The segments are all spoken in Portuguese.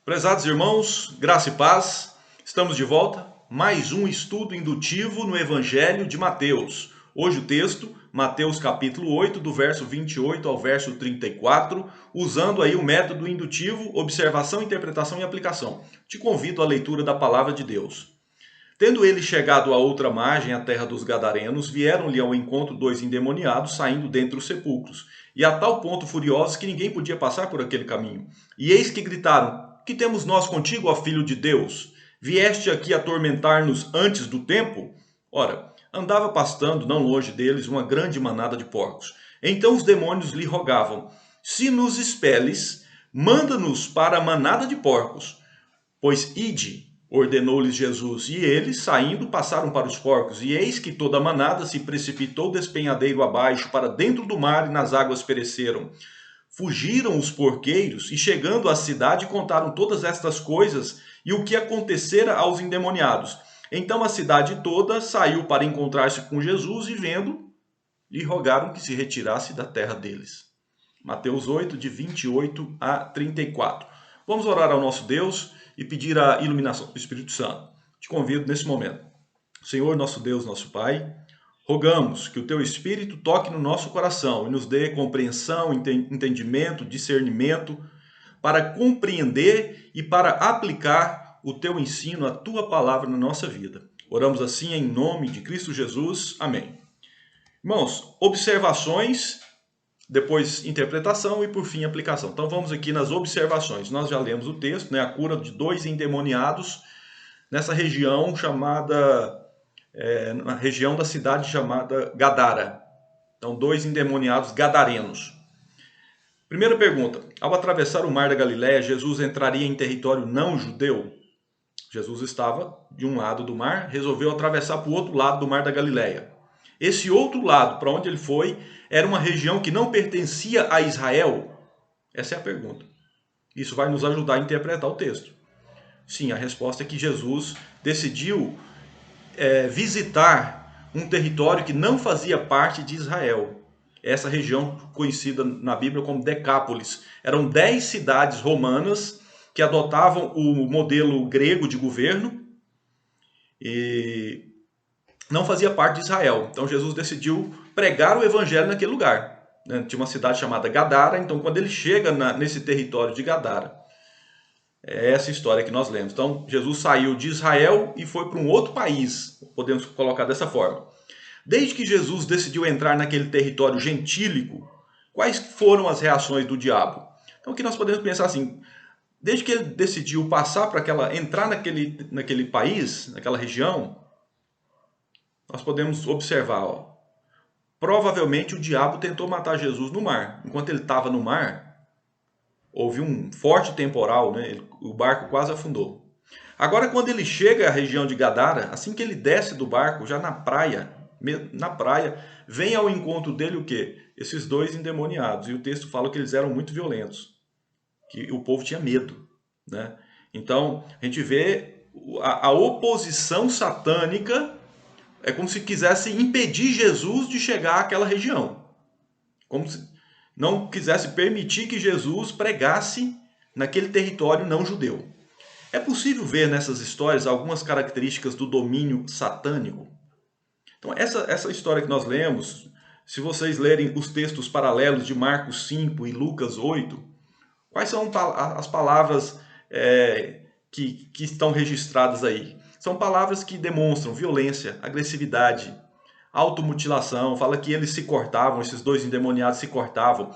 Prezados irmãos, graça e paz, estamos de volta. Mais um estudo indutivo no Evangelho de Mateus. Hoje o texto, Mateus capítulo 8, do verso 28 ao verso 34, usando aí o método indutivo, observação, interpretação e aplicação. Te convido à leitura da palavra de Deus. Tendo ele chegado à outra margem, a terra dos Gadarenos, vieram-lhe ao encontro dois endemoniados, saindo dentre os sepulcros, e a tal ponto furiosos que ninguém podia passar por aquele caminho. E eis que gritaram: Que temos nós contigo, ó Filho de Deus? Vieste aqui atormentar-nos antes do tempo? Ora, andava pastando não longe deles uma grande manada de porcos. Então os demônios lhe rogavam: Se nos expeles, manda-nos para a manada de porcos. Pois ide, ordenou-lhes Jesus, e eles, saindo, passaram para os porcos, e eis que toda a manada se precipitou despenhadeiro abaixo, para dentro do mar, e nas águas pereceram. Fugiram os porqueiros, e chegando à cidade, contaram todas estas coisas, e o que acontecera aos endemoniados. Então a cidade toda saiu para encontrar-se com Jesus, e vendo, lhe rogaram que se retirasse da terra deles. Mateus 8, de 28 a 34. Vamos orar ao nosso Deus e pedir a iluminação do Espírito Santo. Te convido nesse momento. Senhor, nosso Deus, nosso Pai, rogamos que o Teu Espírito toque no nosso coração e nos dê compreensão, entendimento, discernimento para compreender e para aplicar o Teu ensino, a Tua palavra na nossa vida. Oramos assim em nome de Cristo Jesus. Amém. Irmãos, observações, depois interpretação e por fim aplicação. Então vamos aqui nas observações. Nós já lemos o texto, né? A cura de dois endemoniados nessa região chamada, na região da cidade chamada Gadara. Então dois endemoniados gadarenos. Primeira pergunta: ao atravessar o mar da Galileia, Jesus entraria em território não judeu? Jesus estava de um lado do mar, resolveu atravessar para o outro lado do mar da Galileia. Esse outro lado, para onde ele foi, era uma região que não pertencia a Israel? Essa é a pergunta. Isso vai nos ajudar a interpretar o texto. Sim, a resposta é que Jesus decidiu visitar um território que não fazia parte de Israel. Essa região conhecida na Bíblia como Decápolis. Eram 10 cidades romanas que adotavam o modelo grego de governo e não fazia parte de Israel. Então Jesus decidiu pregar o evangelho naquele lugar. Tinha uma cidade chamada Gadara, então quando ele chega nesse território de Gadara, é essa história que nós lemos. Então Jesus saiu de Israel e foi para um outro país, podemos colocar dessa forma. Desde que Jesus decidiu entrar naquele território gentílico, quais foram as reações do diabo? Então aqui nós podemos pensar assim: desde que ele decidiu entrar naquele país, naquela região, nós podemos observar, provavelmente o diabo tentou matar Jesus no mar. Enquanto ele estava no mar, houve um forte temporal, né? O barco quase afundou. Agora, quando ele chega à região de Gadara, assim que ele desce do barco, já na praia, vem ao encontro dele o quê? Esses dois endemoniados. E o texto fala que eles eram muito violentos, que o povo tinha medo, né? Então, a gente vê a oposição satânica. É como se quisesse impedir Jesus de chegar àquela região. Como se não quisesse permitir que Jesus pregasse naquele território não judeu. É possível ver nessas histórias algumas características do domínio satânico. Então, essa história que nós lemos, se vocês lerem os textos paralelos de Marcos 5 e Lucas 8, quais são as palavras que estão registradas aí? São palavras que demonstram violência, agressividade, automutilação. Fala que eles se cortavam, esses dois endemoniados se cortavam.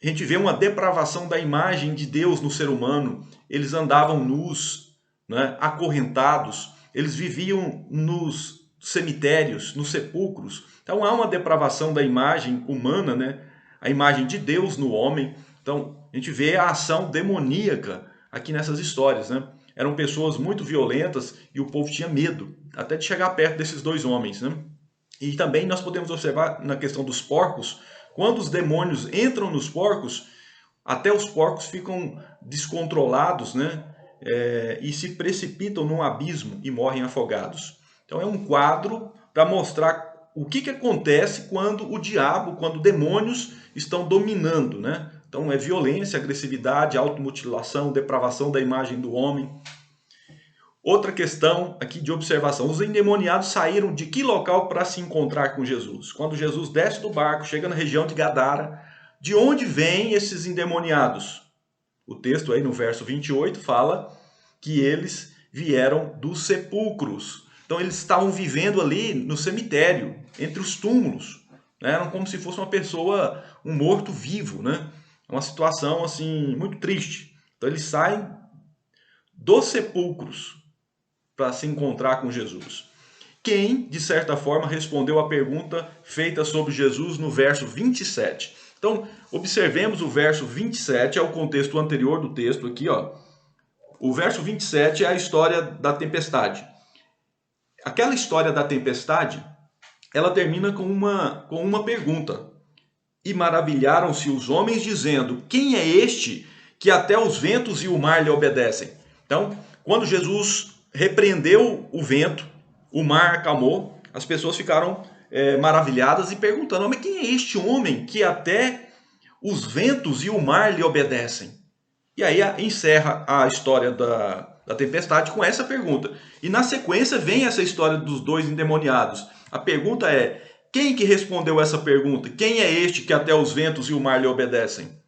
A gente vê uma depravação da imagem de Deus no ser humano. Eles andavam nus, né, acorrentados. Eles viviam nos cemitérios, nos sepulcros. Então há uma depravação da imagem humana, né, a imagem de Deus no homem. Então a gente vê a ação demoníaca aqui nessas histórias, né? Eram pessoas muito violentas e o povo tinha medo até de chegar perto desses dois homens, né? E também nós podemos observar na questão dos porcos, quando os demônios entram nos porcos, até os porcos ficam descontrolados, né? E se precipitam num abismo e morrem afogados. Então é um quadro para mostrar o que acontece quando o diabo, quando demônios estão dominando, né, Então é violência, agressividade, automutilação, depravação da imagem do homem. Outra questão aqui de observação. Os endemoniados saíram de que local para se encontrar com Jesus? Quando Jesus desce do barco, chega na região de Gadara, de onde vêm esses endemoniados? O texto aí no verso 28 fala que eles vieram dos sepulcros. Então eles estavam vivendo ali no cemitério, entre os túmulos. Eram como se fosse uma pessoa, um morto vivo, né? Uma situação assim muito triste. Então eles saem dos sepulcros para se encontrar com Jesus. Quem, de certa forma, respondeu a pergunta feita sobre Jesus no verso 27. Então, observemos o verso 27, é o contexto anterior do texto aqui, ó. O verso 27 é a história da tempestade. Aquela história da tempestade, ela termina com uma pergunta. E maravilharam-se os homens, dizendo: quem é este que até os ventos e o mar lhe obedecem? Então, quando Jesus repreendeu o vento, o mar acalmou, as pessoas ficaram maravilhadas e perguntando: mas quem é este homem que até os ventos e o mar lhe obedecem? E aí encerra a história da tempestade com essa pergunta. E na sequência vem essa história dos dois endemoniados. A pergunta é: quem que respondeu essa pergunta? Quem é este que até os ventos e o mar lhe obedecem?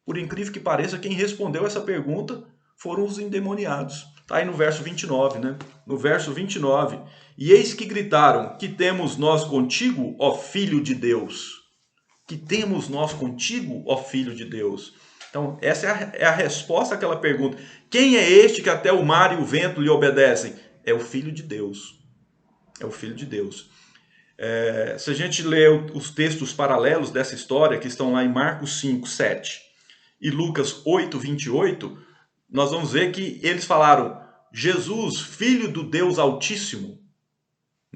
Por incrível que pareça, quem respondeu essa pergunta foram os endemoniados. Está aí no verso 29, né? No verso 29. E eis que gritaram: que temos nós contigo, ó Filho de Deus? Que temos nós contigo, ó Filho de Deus? Então, essa é a resposta àquela pergunta. Quem é este que até o mar e o vento lhe obedecem? É o Filho de Deus. É o Filho de Deus. Se a gente lê os textos paralelos dessa história, que estão lá em Marcos 5, 7 e Lucas 8, 28, nós vamos ver que eles falaram: Jesus, Filho do Deus Altíssimo.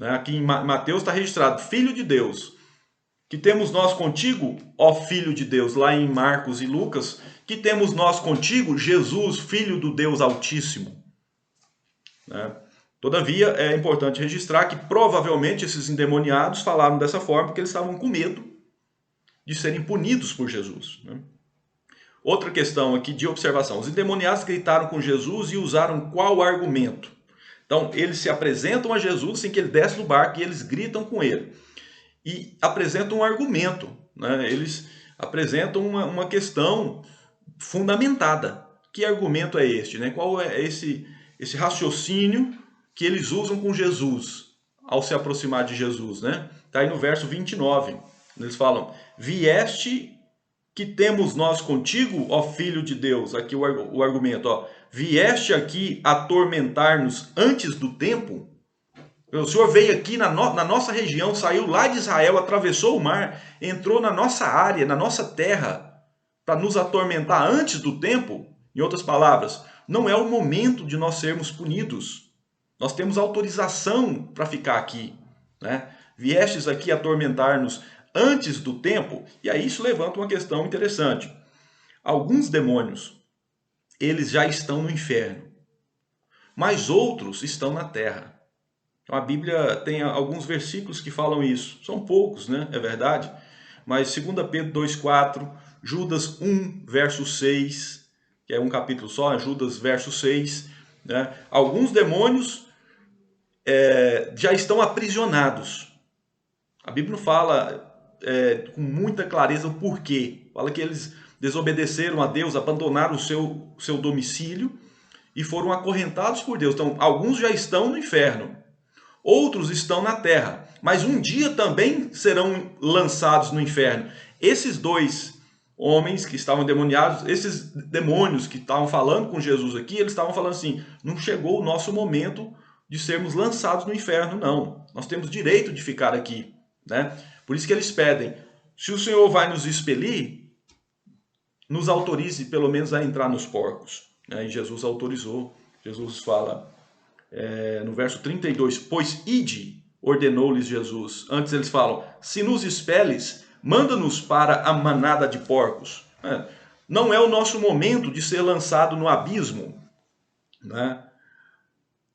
Aqui em Mateus está registrado: Filho de Deus. Que temos nós contigo, ó Filho de Deus. Lá em Marcos e Lucas, que temos nós contigo, Jesus, Filho do Deus Altíssimo. Todavia, é importante registrar que provavelmente esses endemoniados falaram dessa forma porque eles estavam com medo de serem punidos por Jesus. Outra questão aqui de observação. Os endemoniados gritaram com Jesus e usaram qual argumento? Então, eles se apresentam a Jesus assim que ele desce do barco e eles gritam com ele. E apresentam um argumento. Eles apresentam uma questão fundamentada. Que argumento é este? Qual é esse raciocínio que eles usam com Jesus ao se aproximar de Jesus? Está aí no verso 29. Eles falam: vieste que temos nós contigo, ó Filho de Deus. Aqui o argumento, ó. Vieste aqui atormentar-nos antes do tempo? O Senhor veio aqui na nossa região, saiu lá de Israel, atravessou o mar, entrou na nossa área, na nossa terra, para nos atormentar antes do tempo? Em outras palavras, não é o momento de nós sermos punidos. Nós temos autorização para ficar aqui. Viestes aqui atormentar-nos antes do tempo? E aí isso levanta uma questão interessante. Alguns demônios, eles já estão no inferno, mas outros estão na terra. Então, a Bíblia tem alguns versículos que falam isso. São poucos, é verdade? Mas 2 Pedro 2,4, Judas 1, verso 6, que é um capítulo só, Judas, verso 6. Alguns demônios já estão aprisionados. A Bíblia não fala com muita clareza o porquê. Fala que eles desobedeceram a Deus, abandonaram o seu domicílio e foram acorrentados por Deus. Então, alguns já estão no inferno. Outros estão na terra, mas um dia também serão lançados no inferno. Esses dois homens que estavam endemoniados, esses demônios que estavam falando com Jesus aqui, eles estavam falando assim: não chegou o nosso momento de sermos lançados no inferno, não. Nós temos direito de ficar aqui. Por isso que eles pedem: se o Senhor vai nos expelir, nos autorize pelo menos a entrar nos porcos. E Jesus autorizou. Jesus fala no verso 32, pois ide, ordenou-lhes Jesus. Antes eles falam: se nos expeles, manda-nos para a manada de porcos. Não é o nosso momento de ser lançado no abismo.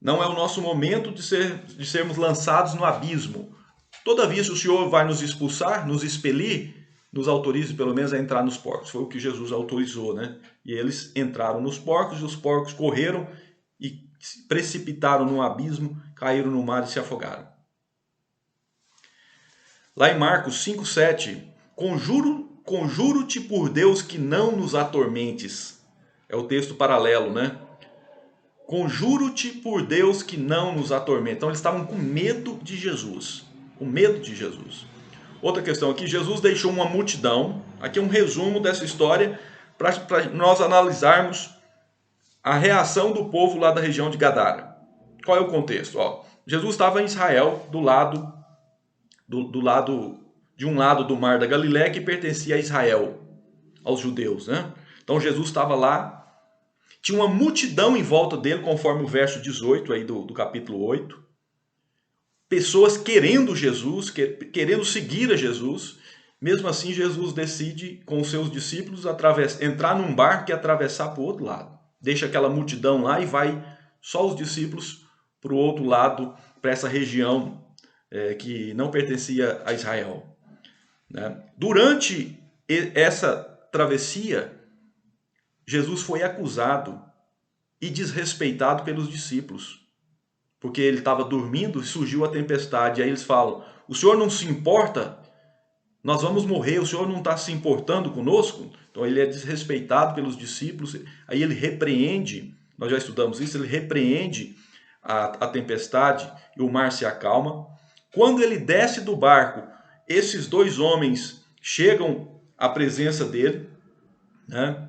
Não é o nosso momento de sermos lançados no abismo. Todavia, se o Senhor vai nos expulsar, nos expelir, nos autorize pelo menos a entrar nos porcos. Foi o que Jesus autorizou, né? E eles entraram nos porcos, e os porcos correram e se precipitaram no abismo, caíram no mar e se afogaram. Lá em Marcos 5,7, conjuro-te por Deus que não nos atormentes. É o texto paralelo, né? Conjuro-te por Deus que não nos atormentes. Então eles estavam com medo de Jesus. Com medo de Jesus. Outra questão aqui, Jesus deixou uma multidão. Aqui é um resumo dessa história para nós analisarmos a reação do povo lá da região de Gadara. Qual é o contexto? Jesus estava em Israel, do lado de um lado do mar da Galileia que pertencia a Israel, aos judeus, né? Então Jesus estava lá, tinha uma multidão em volta dele, conforme o verso 18 aí do capítulo 8. Pessoas querendo Jesus, querendo seguir a Jesus. Mesmo assim, Jesus decide, com os seus discípulos, entrar num barco e atravessar para o outro lado. Deixa aquela multidão lá e vai só os discípulos para o outro lado, para essa região que não pertencia a Israel. Né? Durante essa travessia, Jesus foi acusado e desrespeitado pelos discípulos. Porque ele estava dormindo e surgiu a tempestade. Aí eles falam, o senhor não se importa? Nós vamos morrer, o senhor não está se importando conosco? Então ele é desrespeitado pelos discípulos. Aí ele repreende, nós já estudamos isso, ele repreende a tempestade e o mar se acalma. Quando ele desce do barco, esses dois homens chegam à presença dele, né?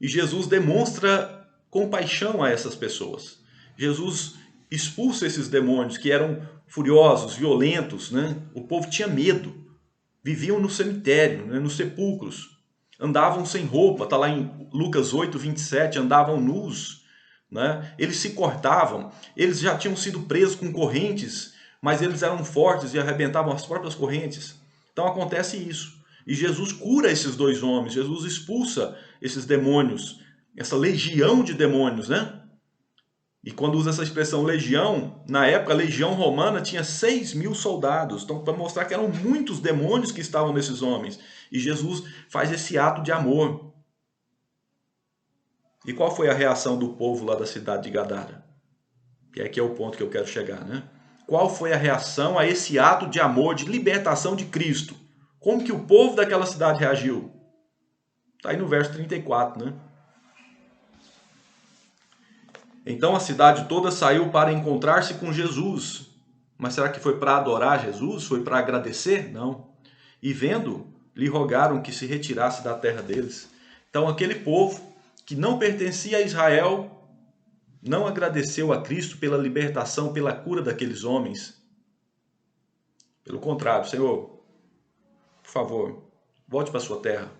E Jesus demonstra compaixão a essas pessoas. Jesus expulsa esses demônios que eram furiosos, violentos, né? O povo tinha medo, viviam no cemitério, né? Nos sepulcros, andavam sem roupa, está lá em Lucas 8:27, andavam nus, né? Eles se cortavam, eles já tinham sido presos com correntes, mas eles eram fortes e arrebentavam as próprias correntes. Então acontece isso. E Jesus cura esses dois homens, Jesus expulsa esses demônios, essa legião de demônios, né? E quando usa essa expressão legião, na época a legião romana tinha 6.000 soldados. Então, para mostrar que eram muitos demônios que estavam nesses homens. E Jesus faz esse ato de amor. E qual foi a reação do povo lá da cidade de Gadara? Que aqui é o ponto que eu quero chegar, né? Qual foi a reação a esse ato de amor, de libertação de Cristo? Como que o povo daquela cidade reagiu? Está aí no verso 34, né? Então a cidade toda saiu para encontrar-se com Jesus. Mas será que foi para adorar Jesus? Foi para agradecer? Não. E vendo, lhe rogaram que se retirasse da terra deles. Então aquele povo que não pertencia a Israel não agradeceu a Cristo pela libertação, pela cura daqueles homens. Pelo contrário, Senhor, por favor, volte para a sua terra.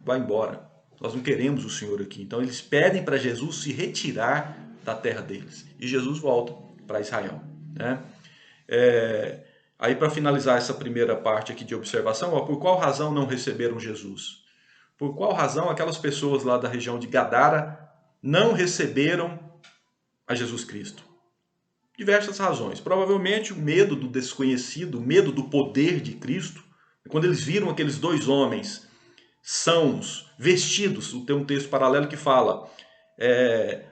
Vá embora. Nós não queremos o Senhor aqui. Então eles pedem para Jesus se retirar da terra deles. E Jesus volta para Israel. Né? Aí para finalizar essa primeira parte aqui de observação, por qual razão não receberam Jesus? Por qual razão aquelas pessoas lá da região de Gadara não receberam a Jesus Cristo? Diversas razões. Provavelmente o medo do desconhecido, o medo do poder de Cristo. Quando eles viram aqueles dois homens sãos, vestidos, tem um texto paralelo que fala,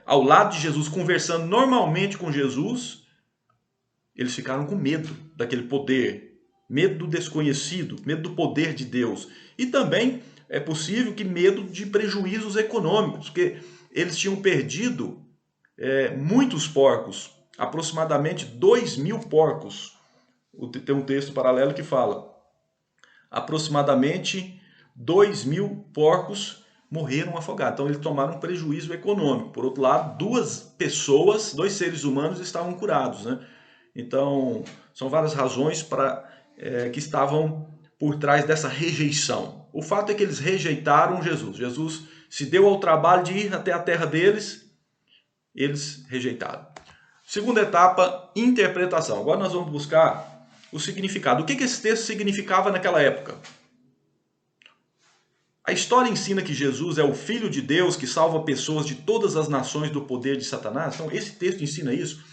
ao lado de Jesus, conversando normalmente com Jesus, eles ficaram com medo daquele poder, medo do desconhecido, medo do poder de Deus. E também é possível que medo de prejuízos econômicos, porque eles tinham perdido muitos porcos, aproximadamente 2.000 porcos. Tem um texto paralelo que fala, aproximadamente 2.000 porcos morreram afogados. Então eles tomaram um prejuízo econômico. Por outro lado, dois seres humanos estavam curados, né? Então são várias razões que estavam por trás dessa rejeição. O fato é que eles rejeitaram Jesus. Jesus se deu ao trabalho de ir até a terra deles, eles rejeitaram. Segunda etapa, interpretação. Agora nós vamos buscar o significado. O que esse texto significava naquela época? A história ensina que Jesus é o Filho de Deus que salva pessoas de todas as nações do poder de Satanás. Então esse texto ensina isso.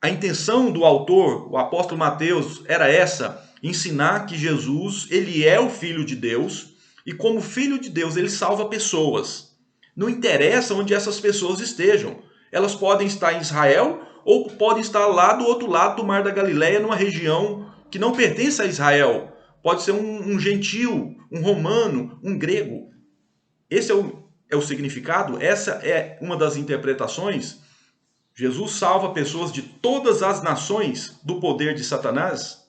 A intenção do autor, o apóstolo Mateus, era essa, ensinar que Jesus, ele é o Filho de Deus, e como Filho de Deus, ele salva pessoas. Não interessa onde essas pessoas estejam. Elas podem estar em Israel ou podem estar lá do outro lado do Mar da Galileia, numa região que não pertence a Israel. Pode ser um gentil, um romano, um grego. Esse é o significado, essa é uma das interpretações. Jesus salva pessoas de todas as nações do poder de Satanás?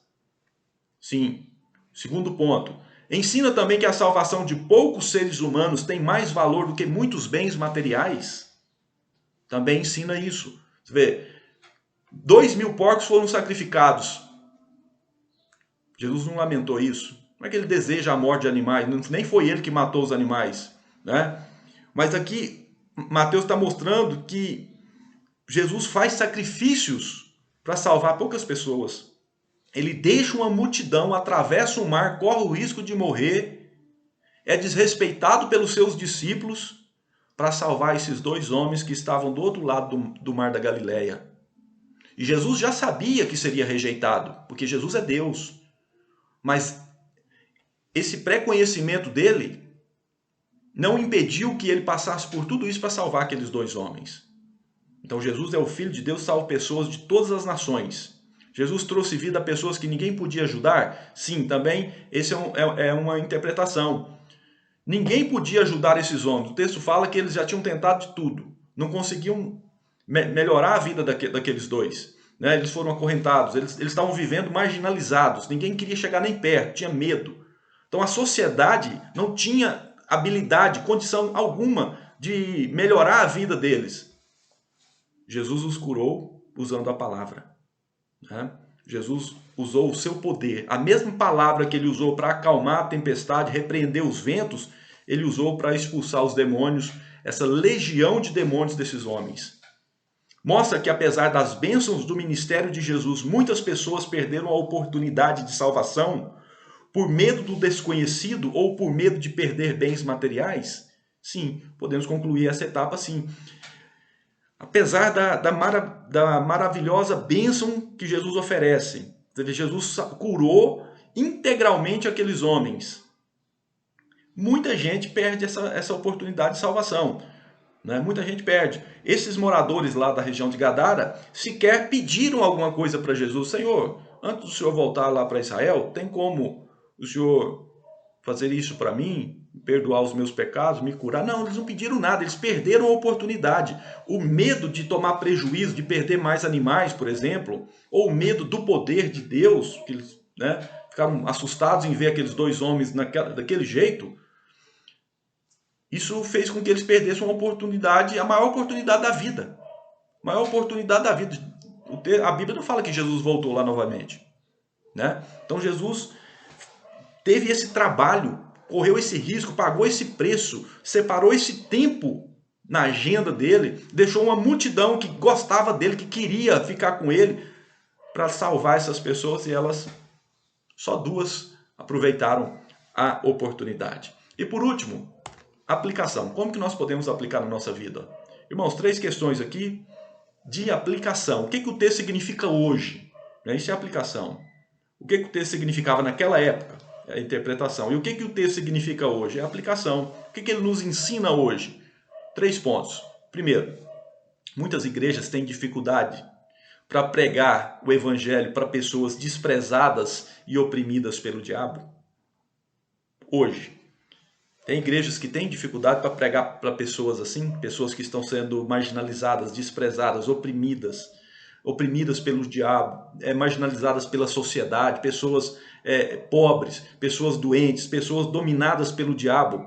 Sim. Segundo ponto, ensina também que a salvação de poucos seres humanos tem mais valor do que muitos bens materiais? Também ensina isso. Você vê, 2.000 porcos foram sacrificados. Jesus não lamentou isso. Não é que ele deseja a morte de animais, nem foi ele que matou os animais, né? Mas aqui Mateus está mostrando que Jesus faz sacrifícios para salvar poucas pessoas. Ele deixa uma multidão, atravessa o mar, corre o risco de morrer, é desrespeitado pelos seus discípulos para salvar esses 2 homens que estavam do outro lado do Mar da Galileia. E Jesus já sabia que seria rejeitado, porque Jesus é Deus. Mas esse pré-conhecimento dele não impediu que ele passasse por tudo isso para salvar aqueles 2 homens. Então Jesus é o Filho de Deus, salva pessoas de todas as nações. Jesus trouxe vida a pessoas que ninguém podia ajudar? Sim, também esse é uma interpretação. Ninguém podia ajudar esses homens. O texto fala que eles já tinham tentado de tudo. Não conseguiam melhorar a vida daqueles 2. Né? Eles foram acorrentados, eles estavam vivendo marginalizados. Ninguém queria chegar nem perto, tinha medo. Então a sociedade não tinha habilidade, condição alguma de melhorar a vida deles. Jesus os curou usando a palavra. Né? Jesus usou o seu poder. A mesma palavra que ele usou para acalmar a tempestade, repreender os ventos, ele usou para expulsar os demônios, essa legião de demônios desses homens. Mostra que apesar das bênçãos do ministério de Jesus, muitas pessoas perderam a oportunidade de salvação por medo do desconhecido ou por medo de perder bens materiais? Sim, podemos concluir essa etapa assim. Apesar da maravilhosa bênção que Jesus oferece, Jesus curou integralmente aqueles homens. Muita gente perde essa oportunidade de salvação. Né? Muita gente perde. Esses moradores lá da região de Gadara sequer pediram alguma coisa para Jesus. Senhor, antes do Senhor voltar lá para Israel, tem como o Senhor fazer isso para mim? Perdoar os meus pecados, me curar? Não, eles não pediram nada, eles perderam a oportunidade. O medo de tomar prejuízo, de perder mais animais, por exemplo, ou o medo do poder de Deus, que eles ficaram assustados em ver aqueles 2 homens daquele jeito, isso fez com que eles perdessem uma oportunidade, a maior oportunidade da vida. A maior oportunidade da vida. A Bíblia não fala que Jesus voltou lá novamente. Né? Então Jesus teve esse trabalho, correu esse risco, pagou esse preço, separou esse tempo na agenda dele, deixou uma multidão que gostava dele, que queria ficar com ele, para salvar essas pessoas, e elas, só 2 aproveitaram a oportunidade. E por último, aplicação. Como que nós podemos aplicar na nossa vida? Irmãos, 3 questões aqui de aplicação. O que o texto significa hoje? Isso é aplicação. O que o texto significava naquela época? É a interpretação. E o que o texto significa hoje? É a aplicação. O que ele nos ensina hoje? 3 pontos. Primeiro, muitas igrejas têm dificuldade para pregar o evangelho para pessoas desprezadas e oprimidas pelo diabo. Hoje. Tem igrejas que têm dificuldade para pregar para pessoas assim, pessoas que estão sendo marginalizadas, desprezadas, oprimidas pelo diabo, marginalizadas pela sociedade, pessoas pobres, pessoas doentes, pessoas dominadas pelo diabo.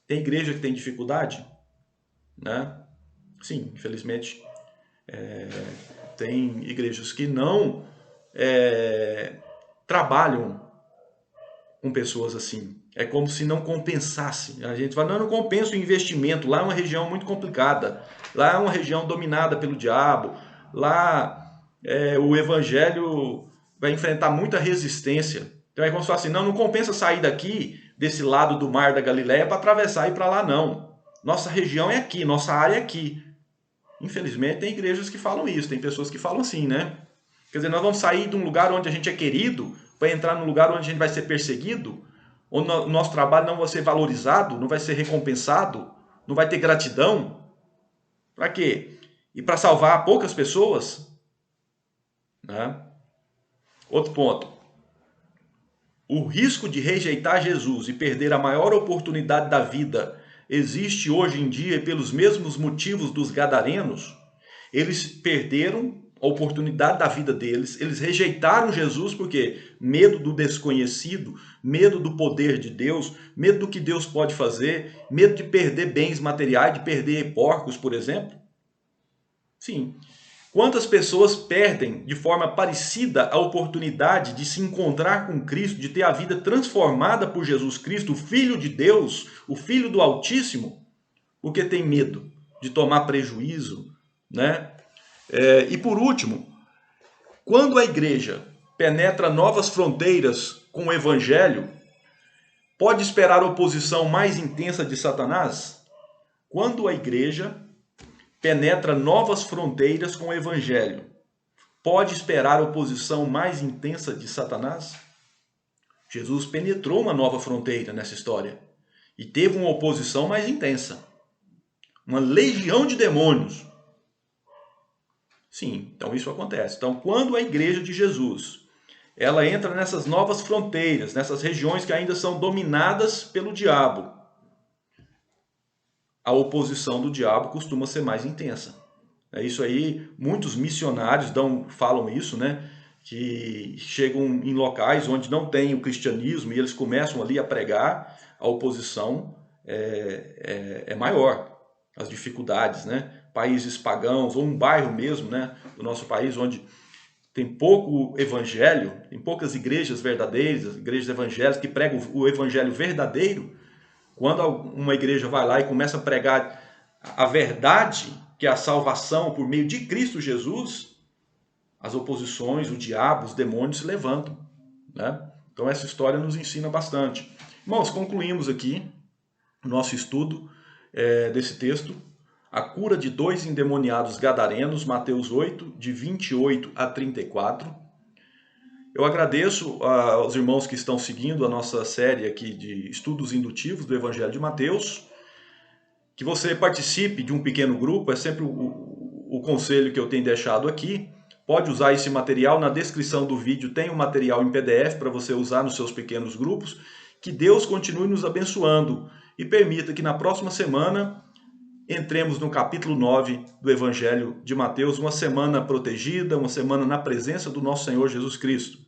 Tem igreja que tem dificuldade? Né? Sim, infelizmente. Tem igrejas que não trabalham com pessoas assim. É como se não compensasse. A gente fala, não compensa o investimento. Lá é uma região muito complicada. Lá é uma região dominada pelo diabo. Lá o evangelho vai enfrentar muita resistência. Então é como se fosse assim, não compensa sair daqui, desse lado do Mar da Galileia, para atravessar e ir para lá, não. Nossa região é aqui, nossa área é aqui. Infelizmente tem igrejas que falam isso, tem pessoas que falam assim, né? Quer dizer, nós vamos sair de um lugar onde a gente é querido para entrar num lugar onde a gente vai ser perseguido, onde o nosso trabalho não vai ser valorizado, não vai ser recompensado, não vai ter gratidão? Para quê? E para salvar poucas pessoas? Né? Outro ponto. O risco de rejeitar Jesus e perder a maior oportunidade da vida existe hoje em dia pelos mesmos motivos dos gadarenos. Eles perderam a oportunidade da vida deles, eles rejeitaram Jesus porque medo do desconhecido, medo do poder de Deus, medo do que Deus pode fazer, medo de perder bens materiais, de perder porcos, por exemplo. Sim. Quantas pessoas perdem de forma parecida a oportunidade de se encontrar com Cristo, de ter a vida transformada por Jesus Cristo, o Filho de Deus, o Filho do Altíssimo, porque tem medo de tomar prejuízo, né? E por último, quando a igreja penetra novas fronteiras com o evangelho, pode esperar oposição mais intensa de Satanás? Quando a igreja penetra novas fronteiras com o evangelho, pode esperar oposição mais intensa de Satanás? Jesus penetrou uma nova fronteira nessa história e teve uma oposição mais intensa. Uma legião de demônios. Sim, então isso acontece. Então, quando a igreja de Jesus, ela entra nessas novas fronteiras, nessas regiões que ainda são dominadas pelo diabo, a oposição do diabo costuma ser mais intensa. É isso aí, muitos missionários falam isso, né? Que chegam em locais onde não tem o cristianismo e eles começam ali a pregar, a oposição é maior, as dificuldades, né? Países pagãos, ou um bairro mesmo, né, do nosso país, onde tem pouco evangelho, tem poucas igrejas verdadeiras, igrejas evangélicas que pregam o evangelho verdadeiro. Quando uma igreja vai lá e começa a pregar a verdade, que é a salvação por meio de Cristo Jesus, as oposições, o diabo, os demônios se levantam, né? Então essa história nos ensina bastante. Irmãos, concluímos aqui o nosso estudo desse texto. A cura de 2 endemoniados gadarenos, Mateus 8, de 28 a 34. Eu agradeço aos irmãos que estão seguindo a nossa série aqui de estudos indutivos do Evangelho de Mateus. Que você participe de um pequeno grupo, é sempre o conselho que eu tenho deixado aqui. Pode usar esse material, na descrição do vídeo tem um material em PDF para você usar nos seus pequenos grupos. Que Deus continue nos abençoando e permita que na próxima semana entremos no capítulo 9 do Evangelho de Mateus, uma semana protegida, uma semana na presença do nosso Senhor Jesus Cristo.